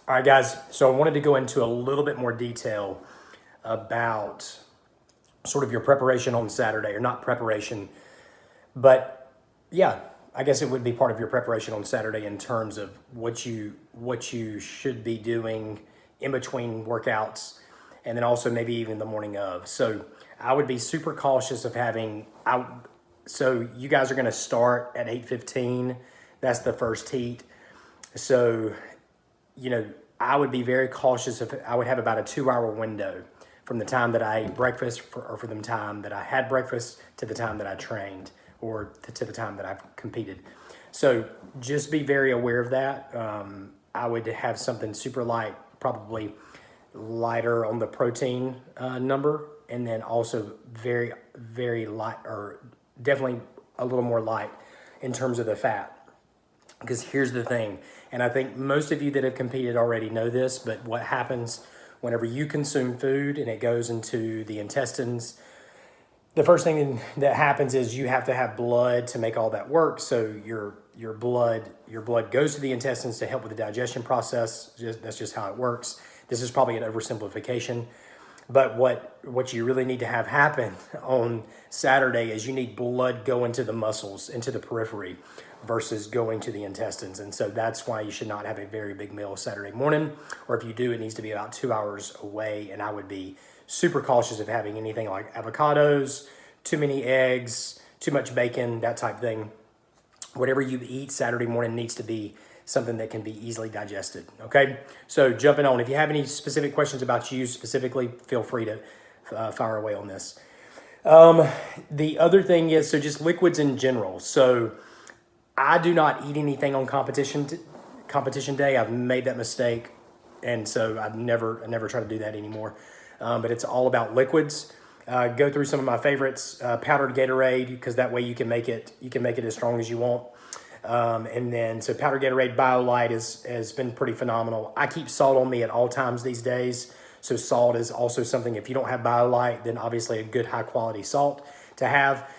All right, guys. So I wanted to go into a little bit more detail about sort of your preparation on Saturday, or not preparation, but yeah, I guess it would be part of your preparation on Saturday in terms of what you should be doing in between workouts, and then also maybe even the morning of. So I would be super cautious of so you guys are going to start at 8:15. That's the first heat. So, I would be very cautious if I would have about a 2 hour window from the time that I ate breakfast or from the time that I had breakfast to the time that I trained, or to the time that I competed. So just be very aware of that. I would have something super light, probably lighter on the protein number, and then also very, very light, or definitely a little more light in terms of the fat. Because here's the thing, and I think most of you that have competed already know this, but what happens whenever you consume food and it goes into the intestines, the first thing that happens is you have to have blood to make all that work. So your blood goes to the intestines to help with the digestion process. That's just how it works. This is probably an oversimplification. But what you really need to have happen on Saturday is you need blood going to the muscles, into the periphery, versus going to the intestines. And so that's why you should not have a very big meal Saturday morning, or if you do, it needs to be about 2 hours away. And I would be super cautious of having anything like avocados, too many eggs, too much bacon, that type thing. Whatever you eat Saturday morning needs to be something that can be easily digested, okay? So jumping on, if you have any specific questions about you specifically, feel free to fire away on this. The other thing is, so just liquids in general. So I do not eat anything on competition day. I've made that mistake, and so I never try to do that anymore. But it's all about liquids. Go through some of my favorites. Powdered Gatorade, because that way you can make it as strong as you want. And then so powdered Gatorade, BioLite has been pretty phenomenal. I keep salt on me at all times these days. So salt is also something, if you don't have BioLite, then obviously a good high quality salt to have.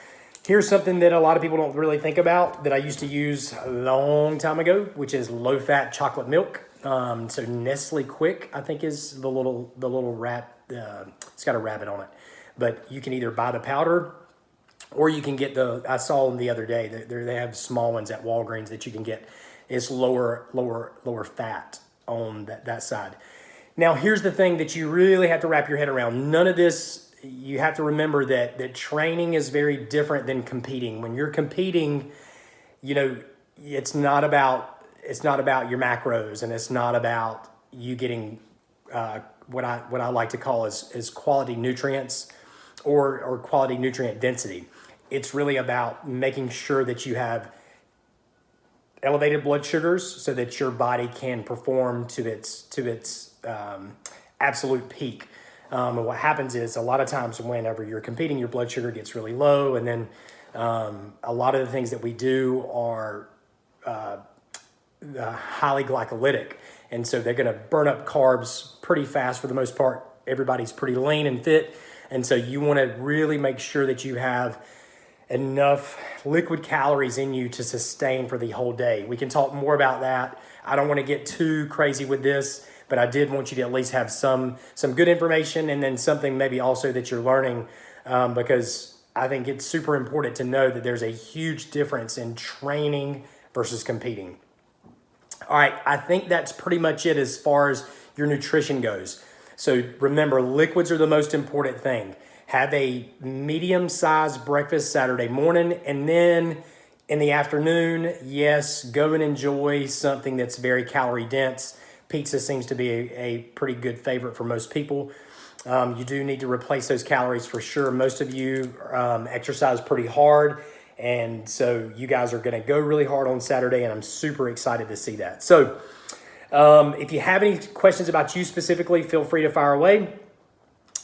Here's something that a lot of people don't really think about that I used to use a long time ago, which is low fat chocolate milk. So Nestle Quick, I think, is the little wrap. It's got a rabbit on it, but you can either buy the powder, or you can get I saw them the other day. They have small ones at Walgreens that you can get. It's lower fat on that side. Now, here's the thing that you really have to wrap your head around. None of this. You have to remember that training is very different than competing. When you're competing, it's not about your macros, and it's not about you getting what I like to call is quality nutrients or quality nutrient density. It's really about making sure that you have elevated blood sugars so that your body can perform to its absolute peak. And what happens is, a lot of times whenever you're competing, your blood sugar gets really low, and then a lot of the things that we do are highly glycolytic, and so they're going to burn up carbs pretty fast for the most part. Everybody's pretty lean and fit, and so you want to really make sure that you have enough liquid calories in you to sustain for the whole day. We can talk more about that. I don't want to get too crazy with this, but I did want you to at least have some good information, and then something maybe also that you're learning, because I think it's super important to know that there's a huge difference in training versus competing. All right, I think that's pretty much it as far as your nutrition goes. So remember, liquids are the most important thing. Have a medium-sized breakfast Saturday morning, and then in the afternoon, yes, go and enjoy something that's very calorie dense. Pizza seems to be a pretty good favorite for most people. You do need to replace those calories for sure. Most of you exercise pretty hard, and so you guys are going to go really hard on Saturday, and I'm super excited to see that. So if you have any questions about you specifically, feel free to fire away,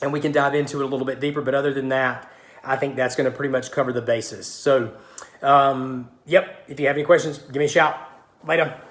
and we can dive into it a little bit deeper. But other than that, I think that's going to pretty much cover the basis. So, if you have any questions, give me a shout. Later.